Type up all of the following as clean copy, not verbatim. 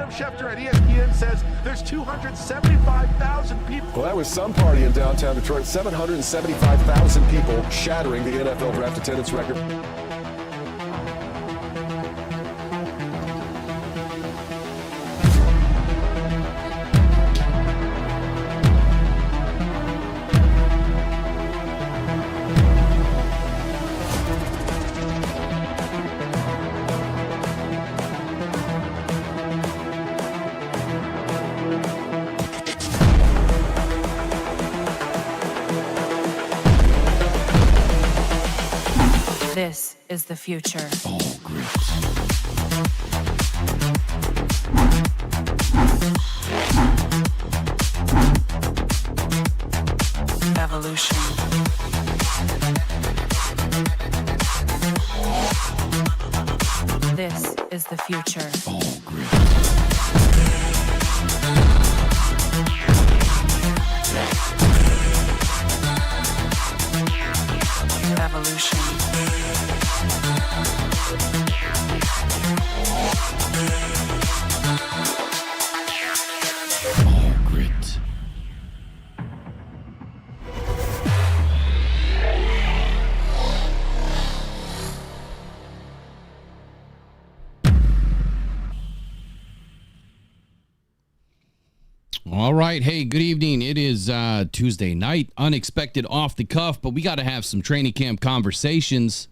Adam Schefter at ESPN says there's 275,000 people. Well, that was some party in downtown Detroit. 775,000 people, shattering the NFL draft attendance record. This is the future. All grit. Evolution. This is the future. All grit. Evolution. All grit. All right. Hey, good evening. It is Tuesday night. Unexpected off the cuff, but we got to have some training camp conversations.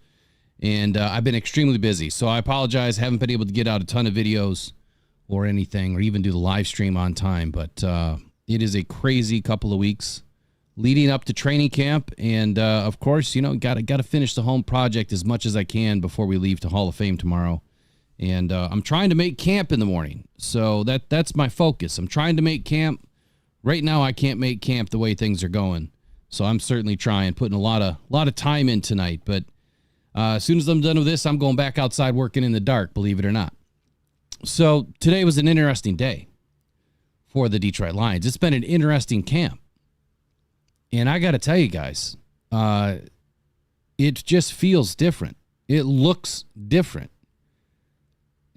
And I've been extremely busy, so I apologize. Haven't been able to get out a ton of videos or anything, or even do the live stream on time. But it is a crazy couple of weeks leading up to training camp. And, of course, you know, got to finish the home project as much as I can before we leave to Hall of Fame tomorrow. And I'm trying to make camp in the morning. So that's my focus. I'm trying to make camp. Right now, I can't make camp the way things are going. So I'm certainly trying, putting a lot of time in tonight. But as soon as I'm done with this, I'm going back outside working in the dark, believe it or not. So today was an interesting day for the Detroit Lions. It's been an interesting camp. And I got to tell you guys, it just feels different. It looks different.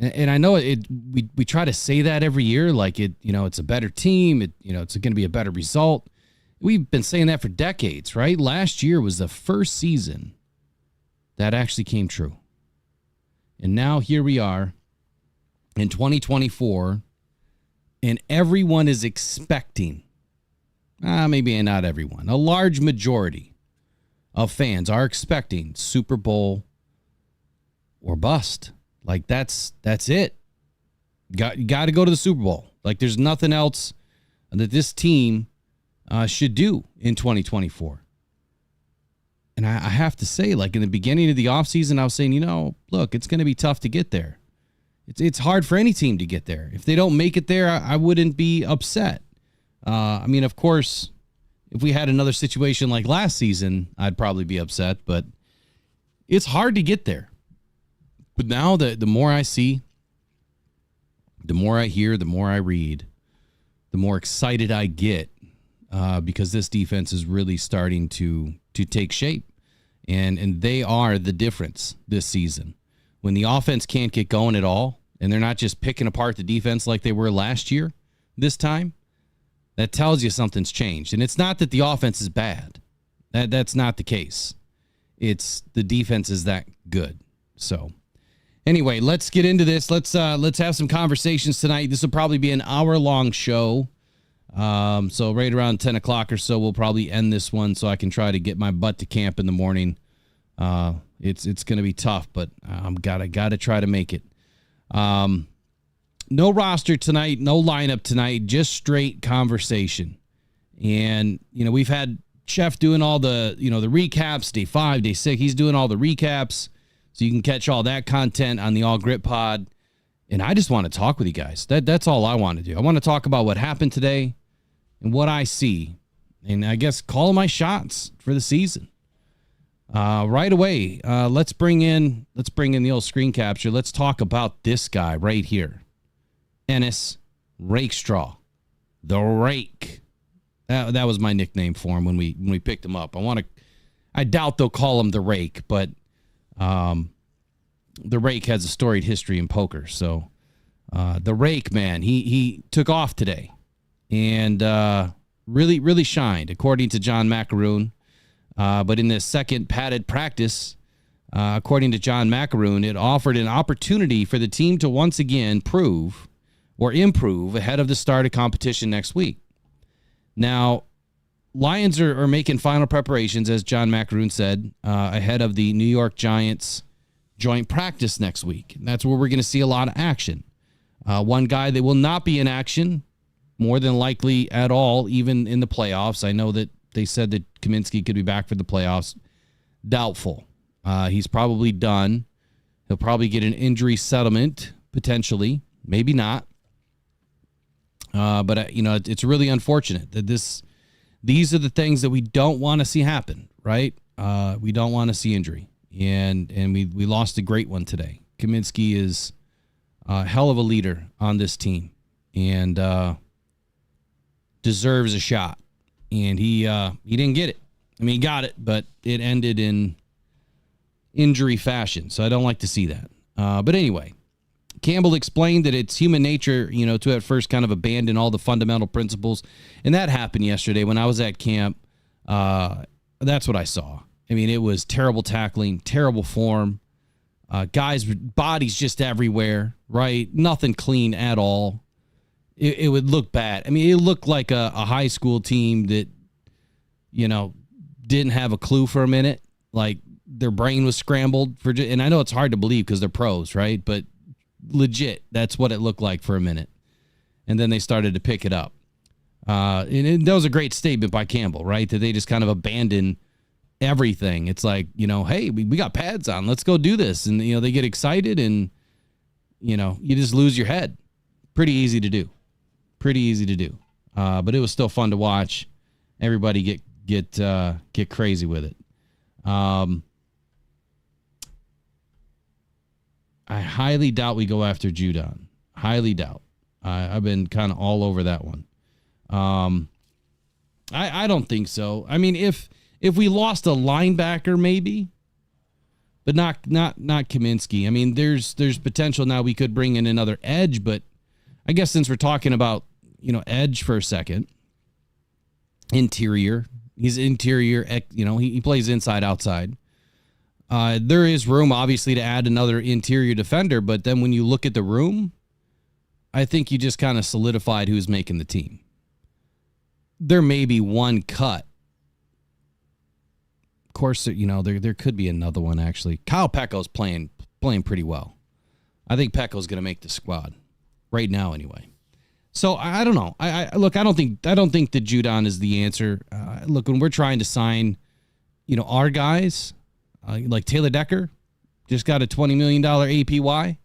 And I know we try to say that every year, like it's a better team. It's going to be a better result. We've been saying that for decades, right? Last year was the first season that actually came true. And now here we are in 2024, and everyone is expecting, maybe not everyone, a large majority of fans are expecting Super Bowl or bust. Like, that's it. Got to go to the Super Bowl. Like, there's nothing else that this team should do in 2024. And I have to say, like, in the beginning of the offseason, I was saying, look, it's going to be tough to get there. It's hard for any team to get there. If they don't make it there, I wouldn't be upset. Of course, if we had another situation like last season, I'd probably be upset. But it's hard to get there. But now the more I see, the more I hear, the more I read, the more excited I get because this defense is really starting to take shape. And they are the difference this season. When the offense can't get going at all, and they're not just picking apart the defense like they were last year, this time, that tells you something's changed. And it's not that the offense is bad. That's not the case. It's the defense is that good. So anyway, let's get into this. Let's have some conversations tonight. This will probably be an hour-long show. So right around 10 o'clock or so, we'll probably end this one so I can try to get my butt to camp in the morning. It's going to be tough, but I'm gotta try to make it. No roster tonight, no lineup tonight, just straight conversation. And, we've had Chef doing all the, the recaps, day 5, day 6. He's doing all the recaps. So you can catch all that content on the All Grit Pod. And I just want to talk with you guys. That's all I want to do. I want to talk about what happened today and what I see. And I guess call my shots for the season. Right away, let's bring in the old screen capture. Let's talk about this guy right here. Ennis Rakestraw. The Rake. That was my nickname for him when we picked him up. I doubt they'll call him the Rake, but the Rake has a storied history in poker, so The rake, man, he took off today and really shined, according to John Macaroon. But in the second padded practice, according to John Macaroon, it offered an opportunity for the team to once again improve ahead of the start of competition next week. Now, Lions are making final preparations, as John Macaroon said, ahead of the New York Giants joint practice next week. And that's where we're going to see a lot of action. One guy that will not be in action, more than likely at all, even in the playoffs. I know that they said that Kaminsky could be back for the playoffs. Doubtful. He's probably done. He'll probably get an injury settlement, potentially. Maybe not. But it's really unfortunate that these are the things that we don't want to see happen, right? We don't want to see injury. And we lost a great one today. Kaminsky is a hell of a leader on this team and deserves a shot. And he didn't get it. I mean, he got it, but it ended in injury fashion. So I don't like to see that. But anyway, Campbell explained that it's human nature, to at first kind of abandon all the fundamental principles. And that happened yesterday when I was at camp. That's what I saw. I mean, it was terrible tackling, terrible form. Guys' bodies just everywhere, right? Nothing clean at all. It would look bad. I mean, it looked like a high school team that, didn't have a clue for a minute. Like their brain was scrambled and I know it's hard to believe because they're pros, right? But legit, that's what it looked like for a minute. And then they started to pick it up. And that was a great statement by Campbell, right? That they just kind of abandon everything. It's like, hey, we got pads on. Let's go do this. And, they get excited and, you just lose your head. Pretty easy to do. But it was still fun to watch everybody get crazy with it. I highly doubt we go after Judon. Highly doubt. I've been kind of all over that one. I don't think so. I mean, if we lost a linebacker, maybe, but not Kaminsky. I mean, there's potential now we could bring in another edge, but I guess since we're talking about, edge for a second, interior, he's interior, he plays inside, outside. There is room, obviously, to add another interior defender, but then when you look at the room, I think you just kind of solidified who's making the team. There may be one cut. Of course, there could be another one, actually. Kyle Pecco's playing pretty well. I think Pecco's going to make the squad right now, anyway. So I don't know. I don't think that Judon is the answer. Look, when we're trying to sign, our guys, like Taylor Decker, just got a $20 million APY.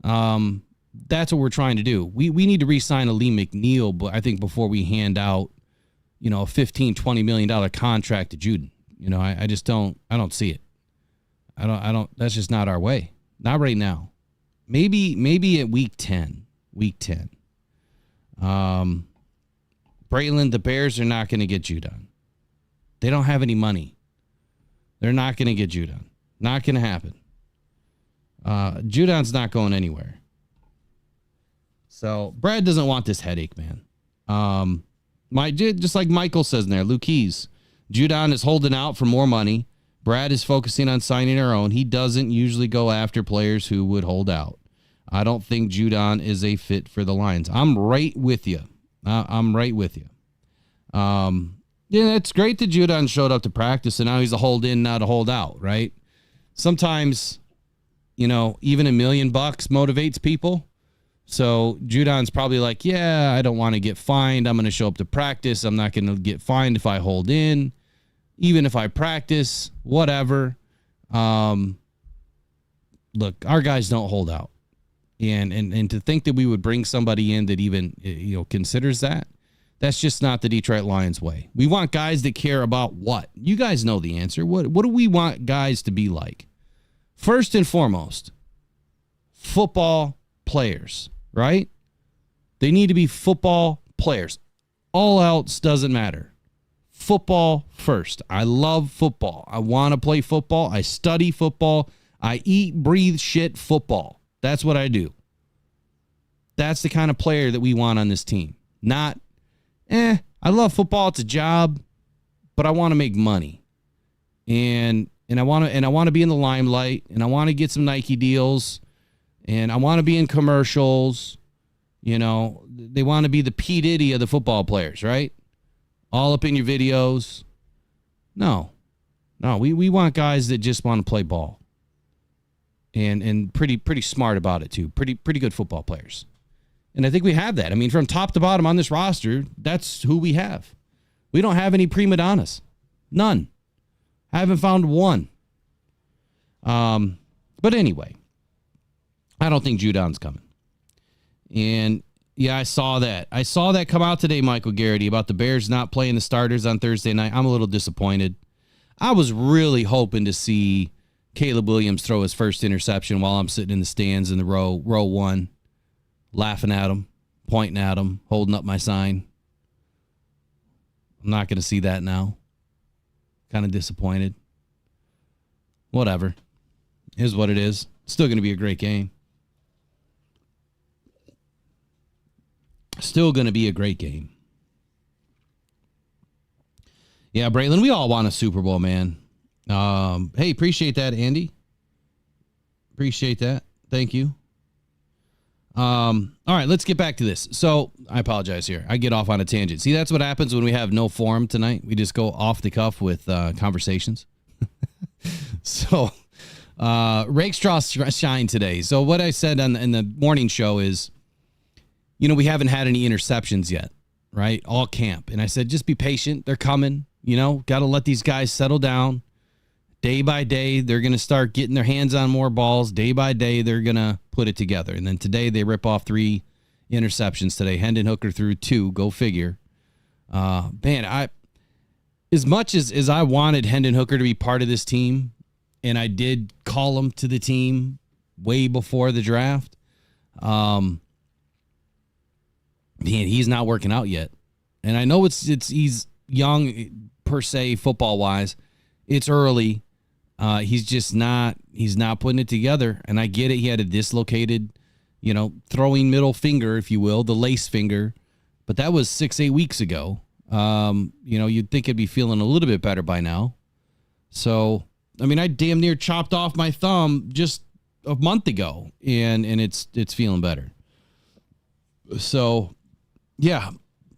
That's what we're trying to do. We need to re-sign a Lee McNeil, but I think before we hand out, a $15-20 million contract to Juden. I just don't see it. I don't. That's just not our way. Not right now. Maybe at week 10. Braylon, the Bears are not going to get Judon. They don't have any money. They're not going to get Judon. Not going to happen. Judon's not going anywhere. So Brad doesn't want this headache, man. Just like Michael says in there, Luke Keys, Judon is holding out for more money. Brad is focusing on signing our own. He doesn't usually go after players who would hold out. I don't think Judon is a fit for the Lions. I'm right with you. Yeah, it's great that Judon showed up to practice and now he's a hold in, not a hold out, right? Sometimes, even $1 million motivates people. So Judon's probably like, yeah, I don't want to get fined. I'm going to show up to practice. I'm not going to get fined if I hold in, even if I practice, whatever. Look, our guys don't hold out. And to think that we would bring somebody in that even, considers that, that's just not the Detroit Lions way. We want guys that care about what? You guys know the answer. What do we want guys to be like? First and foremost, football players, right? They need to be football players. All else doesn't matter. Football first. I love football. I want to play football. I study football. I eat, breathe, shit football. That's what I do. That's the kind of player that we want on this team. Not, I love football, it's a job, but I want to make money. And I want to be in the limelight, and I want to get some Nike deals, and I want to be in commercials. You know, they want to be the P. Diddy of the football players, right? All up in your videos. No, we want guys that just want to play ball. And pretty smart about it too. Pretty good football players. And I think we have that. I mean, from top to bottom on this roster, that's who we have. We don't have any prima donnas. None. I haven't found one. But anyway, I don't think Judon's coming. And yeah, I saw that. I saw that come out today, Michael Garrity, about the Bears not playing the starters on Thursday night. I'm a little disappointed. I was really hoping to see Caleb Williams throw his first interception while I'm sitting in the stands in the row one, laughing at him, pointing at him, holding up my sign. I'm not going to see that now. Kind of disappointed. Whatever. Here's what it is. Still going to be a great game. Still going to be a great game. Yeah, Braylon, we all want a Super Bowl, man. Hey, appreciate that, Andy. Appreciate that. Thank you. All right, let's get back to this. So I apologize here. I get off on a tangent. See, that's what happens when we have no forum tonight. We just go off the cuff with conversations. So Rakestraw shine today. So what I said in the morning show is, you know, we haven't had any interceptions yet, right? All camp. And I said, just be patient. They're coming. You know, got to let these guys settle down. Day by day, they're going to start getting their hands on more balls. Day by day, they're going to put it together. And then today, they rip off 3 interceptions today. Hendon Hooker threw 2. Go figure. Man, as much as I wanted Hendon Hooker to be part of this team, and I did call him to the team way before the draft, man, he's not working out yet. And I know he's young per se, football-wise. It's early. He's not putting it together. And I get it. He had a dislocated, you know, throwing middle finger, if you will, the lace finger. But that was 6-8 weeks ago. You know, you'd think he'd be feeling a little bit better by now. So, I mean, I damn near chopped off my thumb just a month ago, and it's feeling better. So, yeah,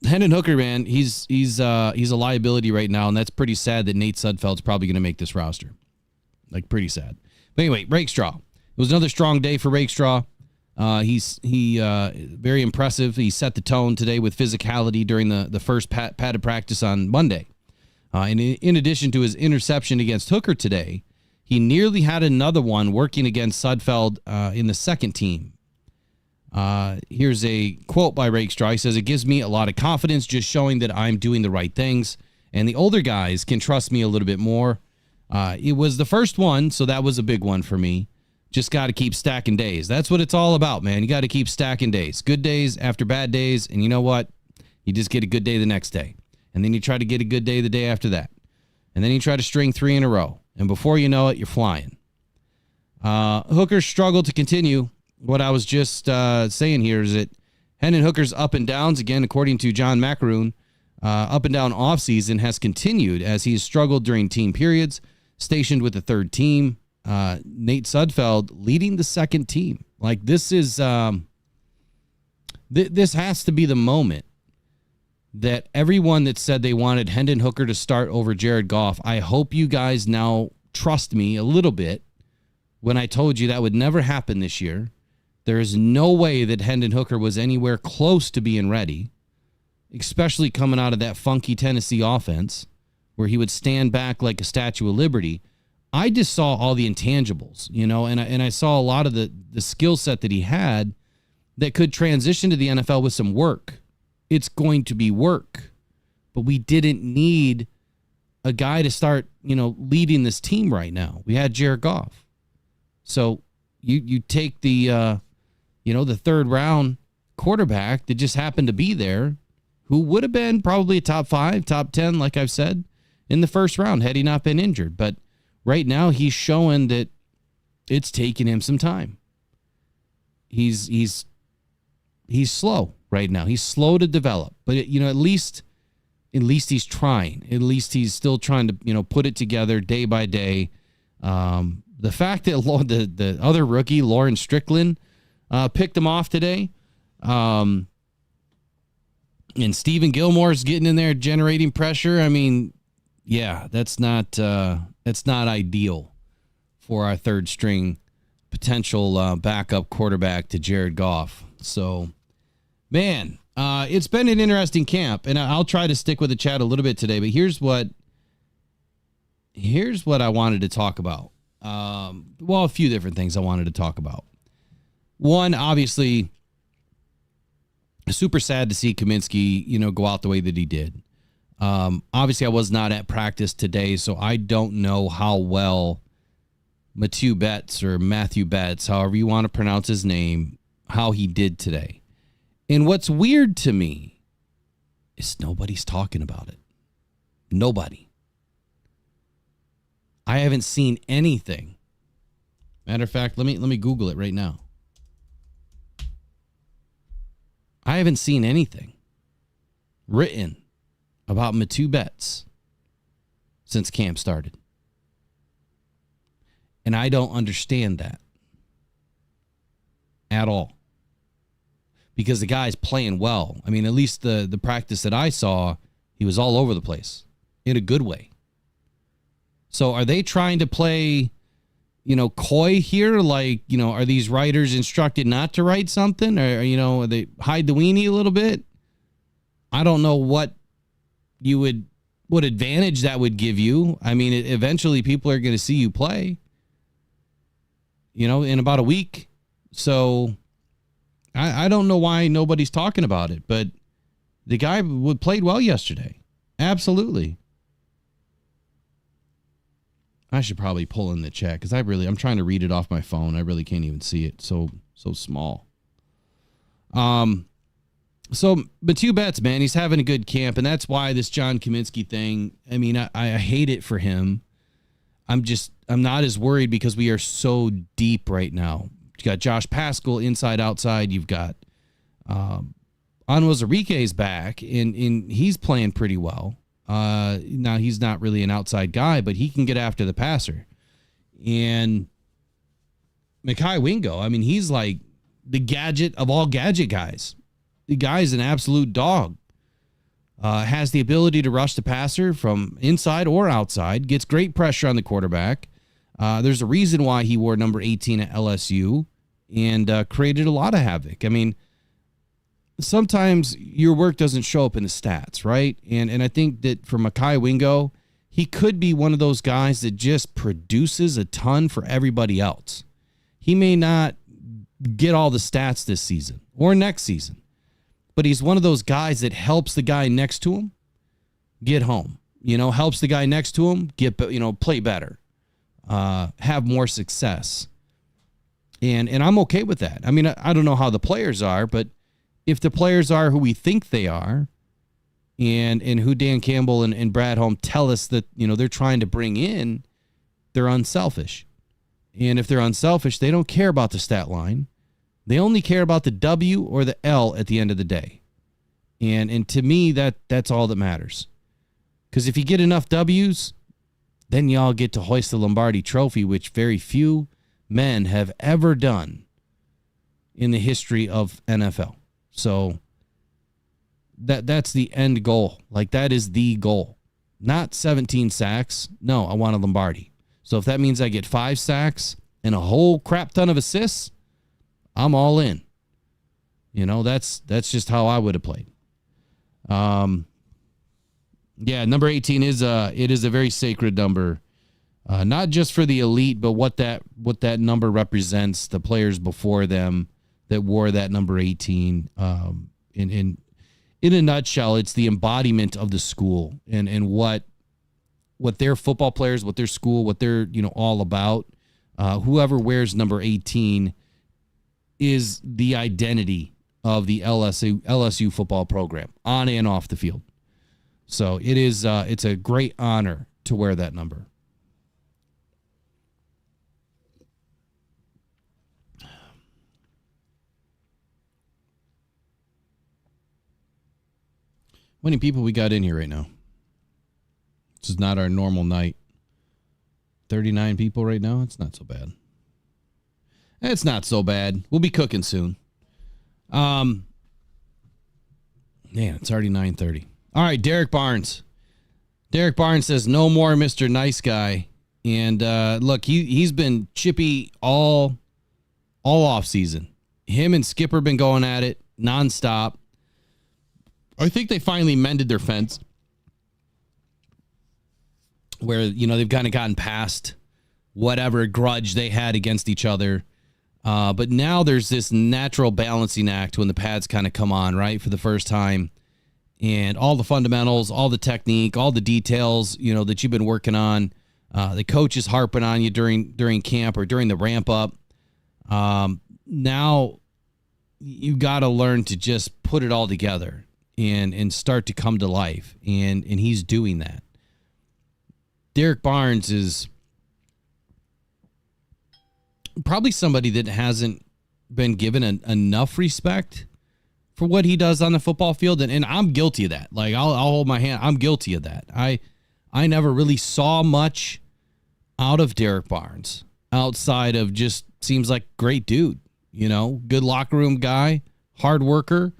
Hendon Hooker, man, he's a liability right now, and that's pretty sad that Nate Sudfeld's probably going to make this roster. Like, pretty sad. But anyway, Rakestraw. It was another strong day for Rakestraw. He's very impressive. He set the tone today with physicality during the first padded practice on Monday. And in addition to his interception against Hooker today, he nearly had another one working against Sudfeld in the second team. Here's a quote by Rakestraw. He says, "It gives me a lot of confidence just showing that I'm doing the right things, and the older guys can trust me a little bit more. It was the first one, so that was a big one for me. Just got to keep stacking days." That's what it's all about, man. You got to keep stacking days. Good days after bad days, and you know what? You just get a good day the next day. And then you try to get a good day the day after that. And then you try to string 3 in a row. And before you know it, you're flying. Hooker struggled to continue. What I was just saying here is that Hendon Hooker's up and downs, again, according to John Macaroon, up and down offseason has continued as he's struggled during team periods, stationed with the third team. Nate Sudfeld leading the second team. Like, this is this has to be the moment that everyone that said they wanted Hendon Hooker to start over Jared Goff, I hope you guys now trust me a little bit when I told you that would never happen this year. There is no way that Hendon Hooker was anywhere close to being ready, especially coming out of that funky Tennessee offense where he would stand back like a Statue of Liberty. I just saw all the intangibles, you know, and I saw a lot of the skill set that he had that could transition to the NFL with some work. It's going to be work, but we didn't need a guy to start, you know, leading this team right now. We had Jared Goff. So you take the, the third round quarterback that just happened to be there, who would have been probably a top 5, top 10, like I've said, in the first round had he not been injured. But right now he's showing that it's taking him some time. He's he's slow right now. He's slow to develop, but at least he's trying. At least he's still trying to, put it together day by day. The fact that the other rookie, Lauren Strickland, picked him off today, and Stephen Gilmore's getting in there generating pressure. I mean, yeah, that's not ideal for our third string potential backup quarterback to Jared Goff. So, man, it's been an interesting camp, and I'll try to stick with the chat a little bit today. But here's what I wanted to talk about. A few different things I wanted to talk about. One, obviously, super sad to see Kaminsky, go out the way that he did. Obviously, I was not at practice today, so I don't know how well Matthew Betts, however you want to pronounce his name, how he did today. And what's weird to me is nobody's talking about it. Nobody. I haven't seen anything. Matter of fact, let me Google it right now. I haven't seen anything written about Matthew Betts since camp started. And I don't understand that at all. Because the guy's playing well. I mean, at least the practice that I saw, he was all over the place in a good way. So are they trying to play, coy here? Like, are these writers instructed not to write something? Or, are they hide the weenie a little bit? I don't know what advantage that would give you. I mean, eventually people are going to see you play, in about a week. So I don't know why nobody's talking about it, but the guy played well yesterday. Absolutely. I should probably pull in the chat because I'm trying to read it off my phone. I really can't even see it. So small. So Matthew Betts, man, he's having a good camp, and that's why this John Kaminsky thing, I mean, I hate it for him. I'm not as worried because we are so deep right now. You got Josh Paschal inside, outside. You've got Onwuzurike's back, and he's playing pretty well. Now, he's not really an outside guy, but he can get after the passer. And Mekhi Wingo, I mean, he's like the gadget of all gadget guys. The guy's an absolute dog. Has the ability to rush the passer from inside or outside, gets great pressure on the quarterback. There's a reason why he wore number 18 at LSU and created a lot of havoc. I mean, sometimes your work doesn't show up in the stats, right? And I think that for Mekhi Wingo, he could be one of those guys that just produces a ton for everybody else. He may not get all the stats this season or next season, but he's one of those guys that helps the guy next to him get home, helps the guy next to him get, play better, have more success. And I'm okay with that. I mean, I don't know how the players are, but if the players are who we think they are, and who Dan Campbell and Brad Holm tell us that, they're trying to bring in, they're unselfish. And if they're unselfish, they don't care about the stat line. They only care about the W or the L at the end of the day. And to me, that's all that matters. Because if you get enough W's, then y'all get to hoist the Lombardi Trophy, which very few men have ever done in the history of NFL. So that's the end goal. Like, that is the goal. Not 17 sacks. No, I want a Lombardi. So if that means I get 5 sacks and a whole crap ton of assists, I'm all in. That's just how I would have played. Yeah, number 18 is a very sacred number. Not just for the elite, but what that number represents, the players before them that wore that number 18. In a nutshell, it's the embodiment of the school and what their football players, what their school, what they're all about. Whoever wears number 18 is the identity of the LSU football program on and off the field. So it is it's a great honor to wear that number. many people we got in here right now? This is not our normal night. 39 people right now. It's not so bad. It's not so bad. We'll be cooking soon. Man, it's already 9:30. All right, Derek Barnes. Derek Barnes says no more Mr. Nice Guy. And look, he's been chippy all off season. Him and Skipper been going at it nonstop. I think they finally mended their fence, where they've kind of gotten past whatever grudge they had against each other. But now there's this natural balancing act when the pads kind of come on, right, for the first time. And all the fundamentals, all the technique, all the details, that you've been working on. The coach is harping on you during camp or during the ramp up. Now you got to learn to just put it all together and start to come to life. And he's doing that. Derek Barnes is probably somebody that hasn't been given enough respect for what he does on the football field. And I'm guilty of that. Like, I'll hold my hand. I'm guilty of that. I never really saw much out of Derek Barnes outside of just seems like great dude, good locker room guy, hard worker,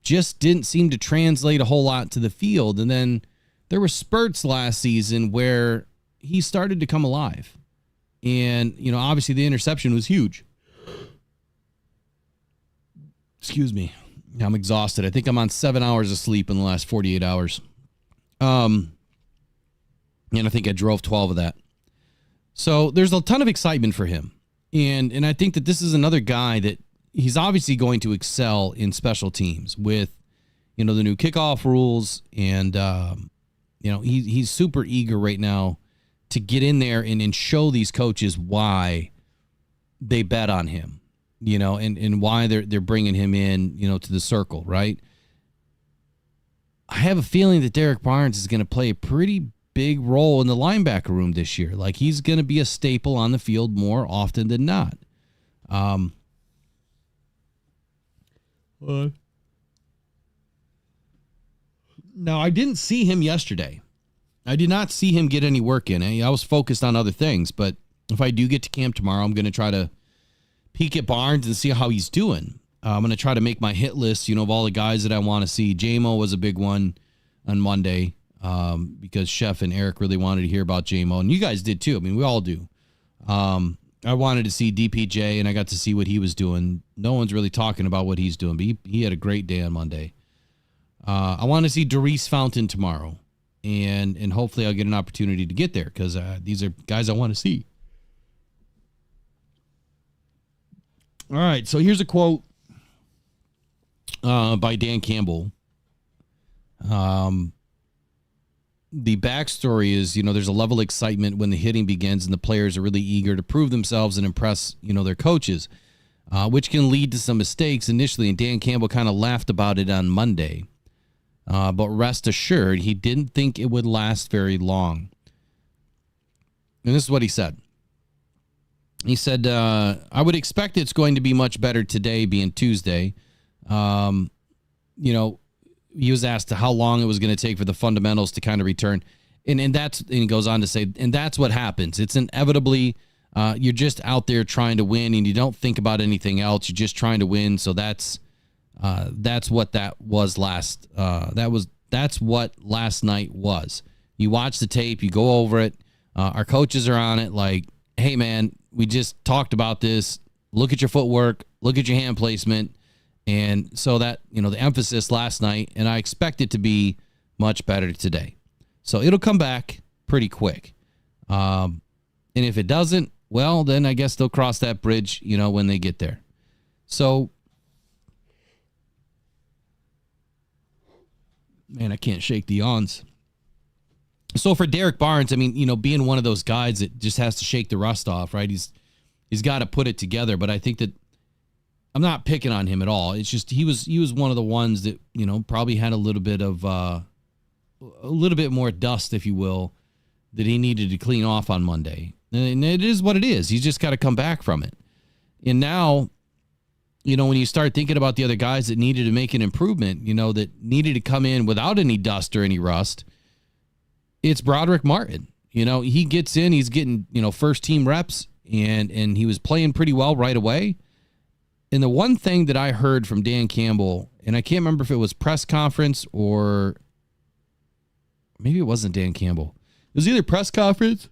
just didn't seem to translate a whole lot to the field. And then there were spurts last season where he started to come alive. And, obviously the interception was huge. Excuse me. I'm exhausted. I think I'm on 7 hours of sleep in the last 48 hours. And I think I drove 12 of that. So there's a ton of excitement for him. And I think that this is another guy that he's obviously going to excel in special teams with, the new kickoff rules. And, he's super eager right now to get in there and show these coaches why they bet on him, and why they're bringing him in, to the circle, right? I have a feeling that Derek Barnes is going to play a pretty big role in the linebacker room this year. Like, he's going to be a staple on the field more often than not. Now, I didn't see him yesterday. I did not see him get any work in. I was focused on other things, but if I do get to camp tomorrow, I'm going to try to peek at Barnes and see how he's doing. I'm going to try to make my hit list, of all the guys that I want to see. J-Mo was a big one on Monday because Chef and Eric really wanted to hear about J-Mo, and you guys did too. I mean, we all do. I wanted to see DPJ, and I got to see what he was doing. No one's really talking about what he's doing, but he had a great day on Monday. I want to see Doris Fountain tomorrow. And hopefully I'll get an opportunity to get there because these are guys I want to see. All right, so here's a quote by Dan Campbell. The backstory is, there's a level of excitement when the hitting begins and the players are really eager to prove themselves and impress, their coaches, which can lead to some mistakes initially. And Dan Campbell kind of laughed about it on Monday. But rest assured, he didn't think it would last very long. And this is what he said. He said, I would expect it's going to be much better today, being Tuesday. He was asked how long it was going to take for the fundamentals to kind of return. And he goes on to say, and that's what happens. It's inevitably, you're just out there trying to win and you don't think about anything else. You're just trying to win. So that's what that was last. That's what last night was. You watch the tape, you go over it. Our coaches are on it. Like, hey man, we just talked about this. Look at your footwork. Look at your hand placement. And so that, the emphasis last night, and I expect it to be much better today. So it'll come back pretty quick. And if it doesn't, well, then I guess they'll cross that bridge, when they get there. So, man, I can't shake the yawns. So for Derek Barnes, I mean, being one of those guys that just has to shake the rust off, right? He's got to put it together. But I think that I'm not picking on him at all. It's just he was one of the ones that, probably had a little bit more dust, if you will, that he needed to clean off on Monday. And it is what it is. He's just got to come back from it. And now, when you start thinking about the other guys that needed to make an improvement, that needed to come in without any dust or any rust, it's Broderick Martin. He gets in, he's getting, first team reps, and he was playing pretty well right away. And the one thing that I heard from Dan Campbell, and I can't remember if it was press conference or maybe it wasn't Dan Campbell. It was either press conference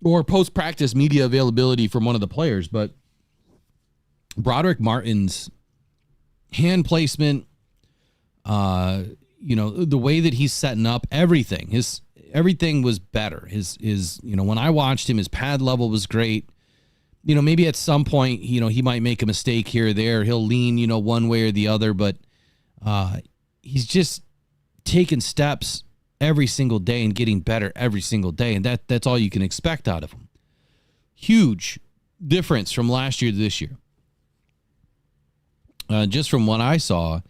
or post-practice media availability from one of the players. But Broderick Martin's hand placement, the way that he's setting up everything, everything was better. His when I watched him, his pad level was great. Maybe at some point, he might make a mistake here or there. He'll lean, one way or the other, but he's just taking steps every single day and getting better every single day. And that's all you can expect out of him. Huge difference from last year to this year. Just from what I saw,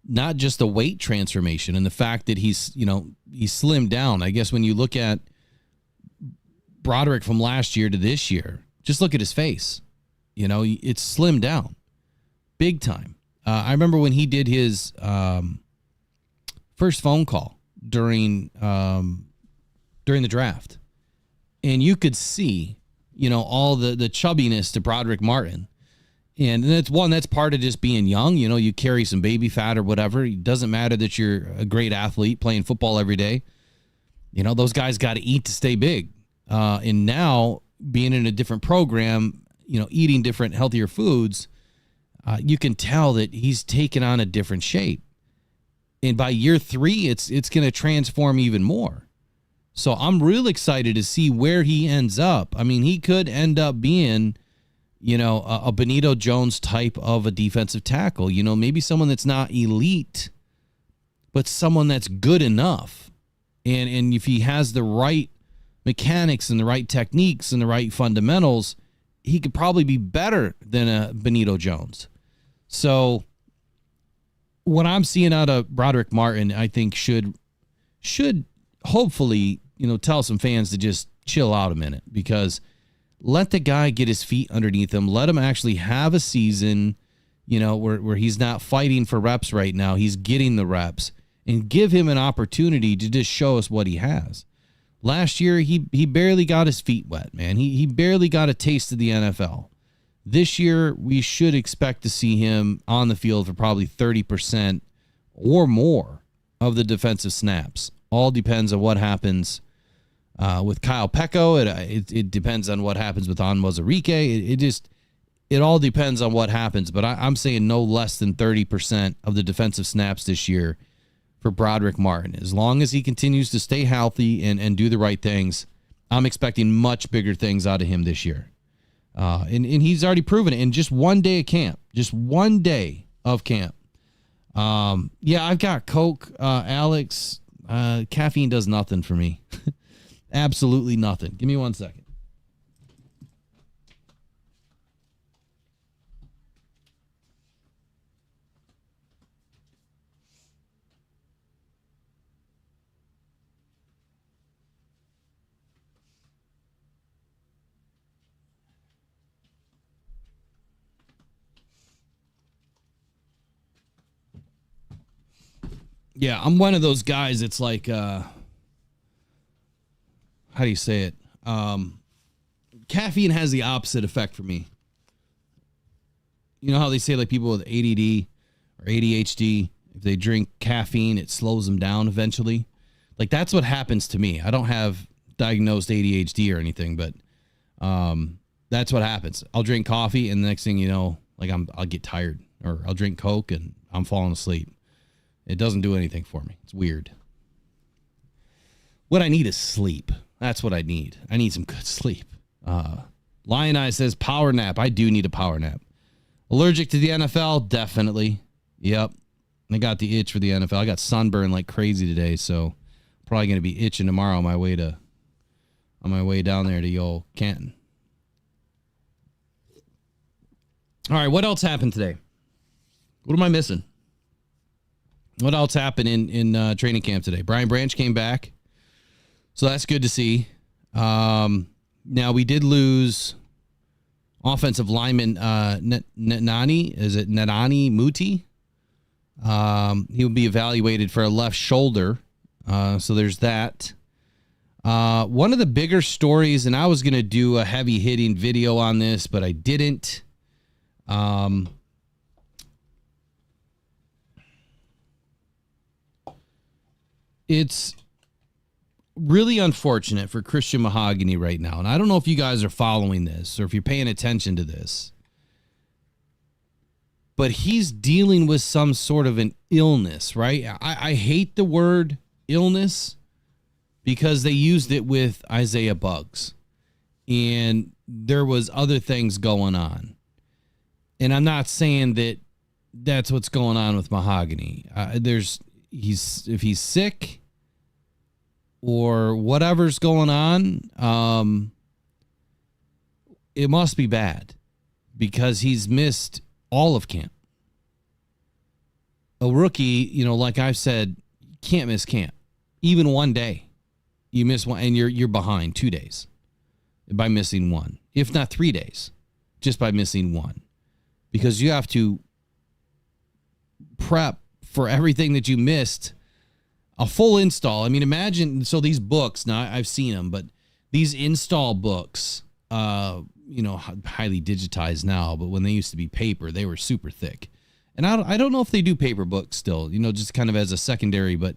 not just the weight transformation and the fact that he's slimmed down. I guess when you look at Broderick from last year to this year, just look at his face. It's slimmed down big time. I remember when he did his first phone call during the draft, and you could see, all the chubbiness to Broderick Martin. And that's part of just being young. You carry some baby fat or whatever. It doesn't matter that you're a great athlete playing football every day. Those guys got to eat to stay big. And now being in a different program, eating different, healthier foods, you can tell that he's taken on a different shape. And by year 3, it's going to transform even more. So I'm real excited to see where he ends up. I mean, he could end up being, a Benito Jones type of a defensive tackle. Maybe someone that's not elite, but someone that's good enough. And if he has the right mechanics and the right techniques and the right fundamentals, he could probably be better than a Benito Jones. So what I'm seeing out of Broderick Martin, I think should hopefully, tell some fans to just chill out a minute, because let the guy get his feet underneath him. Let him actually have a season, where he's not fighting for reps right now. He's getting the reps, and give him an opportunity to just show us what he has. Last year, he barely got his feet wet, man. He barely got a taste of the NFL. This year, we should expect to see him on the field for probably 30% or more of the defensive snaps. All depends on what happens with Kyle Pecco. It depends on what happens with Onwuzurike. It all depends on what happens. But I'm saying no less than 30% of the defensive snaps this year for Broderick Martin. As long as he continues to stay healthy and do the right things, I'm expecting much bigger things out of him this year. And he's already proven it in just one day of camp. Just one day of camp. I've got Coke, Alex. Caffeine does nothing for me. Absolutely nothing. Give me 1 second. Yeah, I'm one of those guys. It's like, how do you say it? Caffeine has the opposite effect for me. You know how they say like people with ADD or ADHD, if they drink caffeine, it slows them down eventually. Like that's what happens to me. I don't have diagnosed ADHD or anything, but that's what happens. I'll drink coffee, and the next thing you know, like I'll get tired, or I'll drink Coke and I'm falling asleep. It doesn't do anything for me. It's weird. What I need is sleep. That's what I need. I need some good sleep. Lion Eye says power nap. I do need a power nap. Allergic to the NFL? Definitely. Yep. I got the itch for the NFL. I got sunburn like crazy today, so probably going to be itching tomorrow on my way down there to the old Canton. All right, what else happened today? What am I missing? What else happened in training camp today? Brian Branch came back, so that's good to see. Now, we did lose offensive lineman Nanani Muti. He will be evaluated for a left shoulder. So there's that. One of the bigger stories, and I was going to do a heavy hitting video on this, but I didn't. It's really unfortunate for Christian Mahogany right now. And I don't know if you guys are following this or if you're paying attention to this, but he's dealing with some sort of an illness, right? I hate the word illness because they used it with Isaiah Buggs and there was other things going on. And I'm not saying that that's what's going on with Mahogany. If he's sick or whatever's going on, it must be bad because he's missed all of camp. A rookie, like I've said, can't miss camp. Even one day. You miss one and you're behind 2 days by missing one. If not 3 days, just by missing one. Because you have to prep for everything that you missed. A full install. I mean, imagine, so these books, now I've seen them, but these install books, highly digitized now, but when they used to be paper, they were super thick. And I don't know if they do paper books still, just kind of as a secondary, but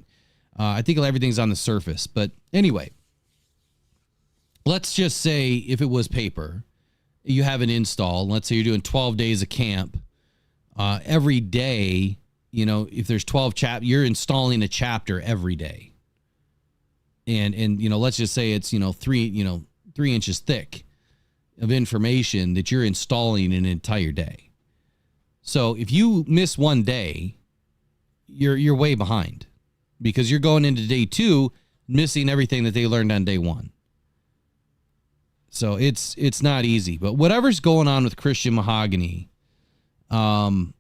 I think everything's on the surface. But anyway, let's just say if it was paper, you have an install. Let's say you're doing 12 days of camp. Every day, if there's 12 you're installing a chapter every day. And let's just say it's, 3 inches thick of information that you're installing an entire day. So if you miss one day, you're way behind because you're going into day 2 missing everything that they learned on day 1. So it's not easy, but whatever's going on with Christian Mahogany, I'm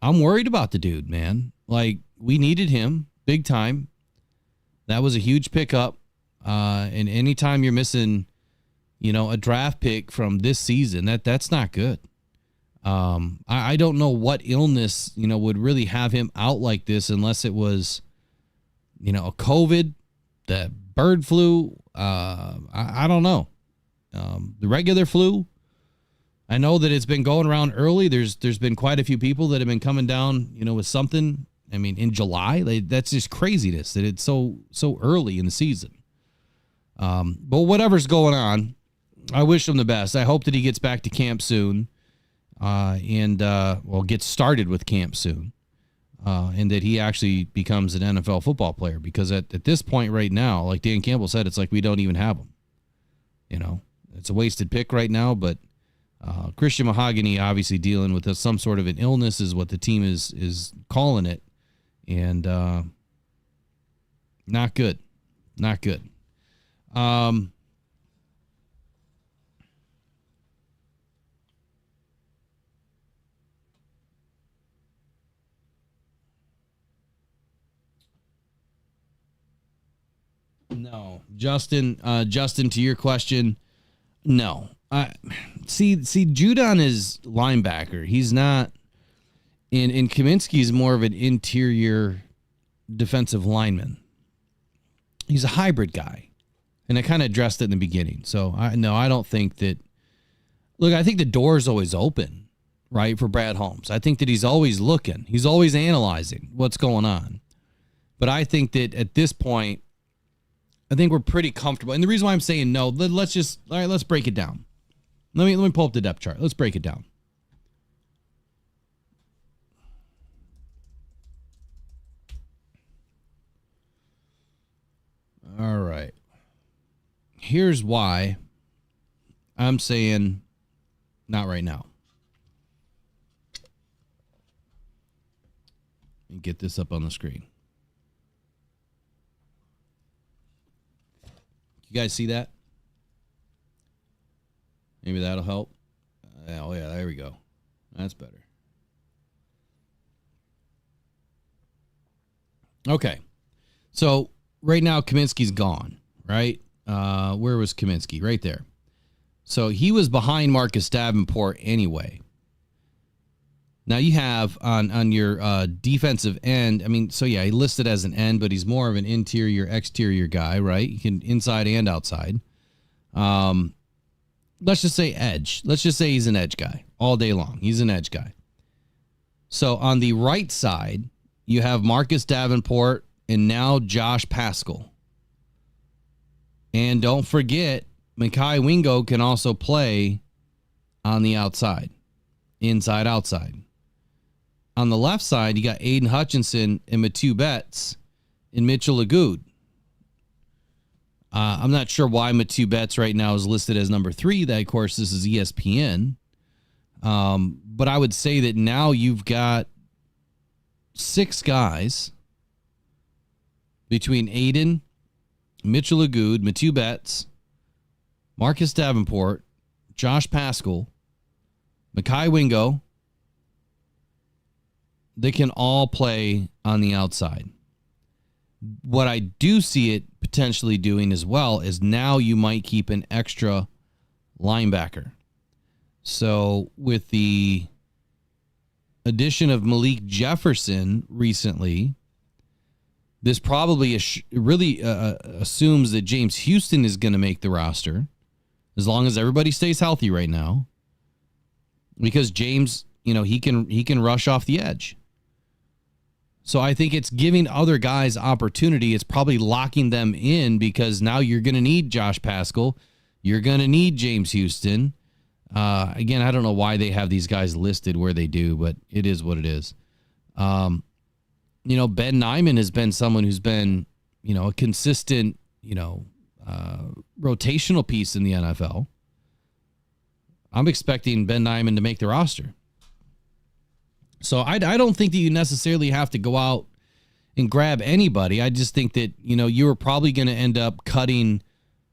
worried about the dude, man. Like, we needed him big time. That was a huge pickup. And anytime you're missing, a draft pick from this season, that's not good. I don't know what illness, would really have him out like this unless it was, a COVID, the bird flu. I don't know. The regular flu. I know that it's been going around early. There's been quite a few people that have been coming down, with something. I mean, in July, that's just craziness that it's so early in the season. But whatever's going on, I wish him the best. I hope that he gets back to camp soon, and gets started with camp soon, and that he actually becomes an NFL football player. Because at this point right now, like Dan Campbell said, it's like we don't even have him. It's a wasted pick right now, but Christian Mahogany obviously dealing with some sort of an illness is what the team is calling it, and not good. No, Justin, to your question, no. See, Judon is linebacker. He's not, and Kaminsky's more of an interior defensive lineman. He's a hybrid guy, and I kind of addressed it in the beginning. So I don't think that. Look, I think the door is always open, right, for Brad Holmes. I think that he's always looking. He's always analyzing what's going on. But I think that at this point, I think we're pretty comfortable. And the reason why I'm saying no, let's break it down. Let me pull up the depth chart. Let's break it down. All right. Here's why I'm saying not right now. Let me get this up on the screen. You guys see that? Maybe that'll help. Oh, yeah, there we go. That's better. Okay. So right now, Kaminsky's gone, right? Where was Kaminsky? Right there. So he was behind Marcus Davenport anyway. Now you have on your defensive end, I mean, so yeah, he listed as an end, but he's more of an interior, exterior guy, right? He can inside and outside. Let's just say edge. Let's just say he's an edge guy all day long. He's an edge guy. So on the right side, you have Marcus Davenport and now Josh Paschal. And don't forget, Mekhi Wingo can also play on the outside, inside, outside. On the left side, you got Aiden Hutchinson and Matu Betts and Mitchell Agood. I'm not sure why Matu Betts right now is listed as number 3. That, of course, this is ESPN. But I would say that now you've got 6 guys between Aiden, Mitchell Agood, Matu Betts, Marcus Davenport, Josh Paschal, Mekhi Wingo. They can all play on the outside. What I do see it potentially doing as well is now you might keep an extra linebacker. So with the addition of Malik Jefferson recently, this probably really assumes that James Houston is going to make the roster as long as everybody stays healthy right now, because James, he can rush off the edge. So I think it's giving other guys opportunity. It's probably locking them in because now you're going to need Josh Paschal. You're going to need James Houston. Again, I don't know why they have these guys listed where they do, but it is what it is. Ben Nyman has been someone who's been, a consistent, rotational piece in the NFL. I'm expecting Ben Nyman to make the roster. So I don't think that you necessarily have to go out and grab anybody. I just think that, you are probably going to end up cutting,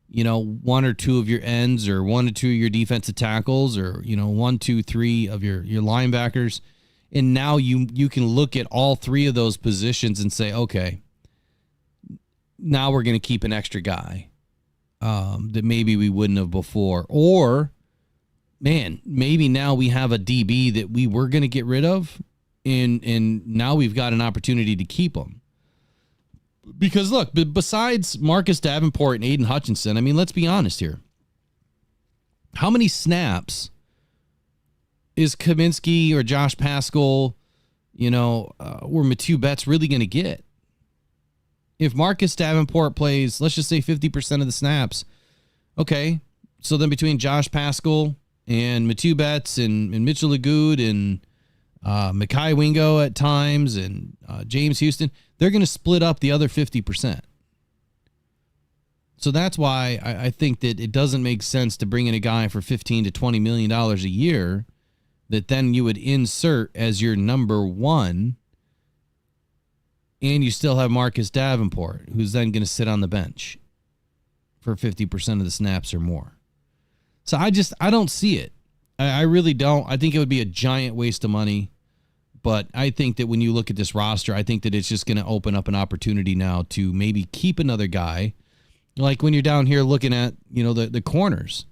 1 or 2 of your ends or 1 or 2 of your defensive tackles or, 1, 2, 3 of your linebackers. And now you can look at all 3 of those positions and say, okay, now we're going to keep an extra guy that maybe we wouldn't have before. Or, man, maybe now we have a DB that we were going to get rid of, and now we've got an opportunity to keep him. Because, look, besides Marcus Davenport and Aiden Hutchinson, I mean, let's be honest here. How many snaps is Kaminsky or Josh Paschal, or Matu Betts really going to get? If Marcus Davenport plays, let's just say 50% of the snaps, okay, so then between Josh Paschal and Matu Betts and Mitchell Agood and Mekhi Wingo at times and James Houston, they're going to split up the other 50%. So that's why I think that it doesn't make sense to bring in a guy for $15 to $20 million a year that then you would insert as your number 1, and you still have Marcus Davenport, who's then going to sit on the bench for 50% of the snaps or more. So I don't see it. I really don't. I think it would be a giant waste of money. But I think that when you look at this roster, I think that it's just going to open up an opportunity now to maybe keep another guy. Like when you're down here looking at, the corners.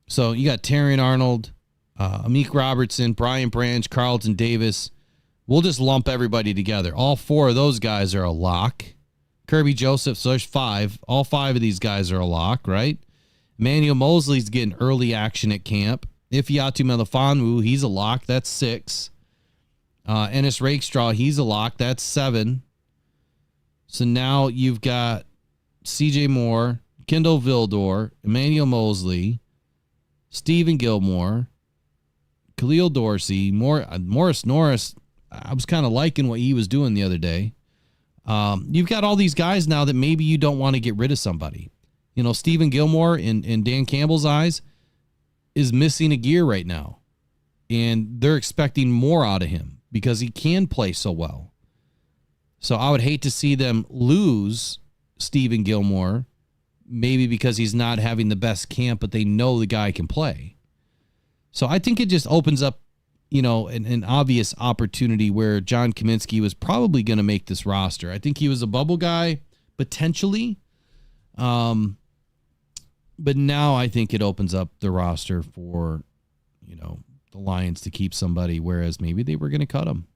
So you got Terrion Arnold, Amik Robertson, Brian Branch, Carlton Davis. We'll just lump everybody together. All 4 of those guys are a lock. Kirby Joseph, so there's 5. All 5 of these guys are a lock, right? Emmanuel Mosley's getting early action at camp. Ifeatu Melifonwu, he's a lock. That's 6. Ennis Rakestraw, he's a lock. That's 7. So now you've got CJ Moore, Kendall Vildor, Emmanuel Mosley, Stephen Gilmore, Khalil Dorsey, Morris Norris. I was kind of liking what he was doing the other day. You've got all these guys now that maybe you don't want to get rid of somebody. Stephen Gilmore in Dan Campbell's eyes is missing a gear right now. And they're expecting more out of him because he can play so well. So I would hate to see them lose Stephen Gilmore, maybe because he's not having the best camp, but they know the guy can play. So I think it just opens up, an obvious opportunity where John Kaminsky was probably going to make this roster. I think he was a bubble guy, potentially. But now I think it opens up the roster for, the Lions to keep somebody, whereas maybe they were going to cut him.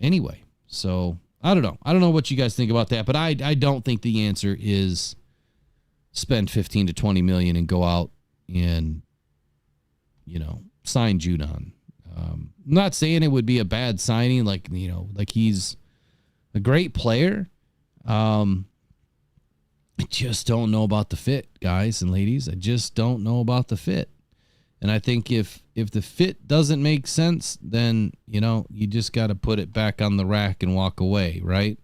Anyway, so I don't know. I don't know what you guys think about that, but I don't think the answer is spend 15 to 20 million and go out and, sign Judon. I'm not saying it would be a bad signing, like he's a great player. I just don't know about the fit, guys and ladies. I just don't know about the fit. And I think if the fit doesn't make sense, then, you just got to put it back on the rack and walk away, right?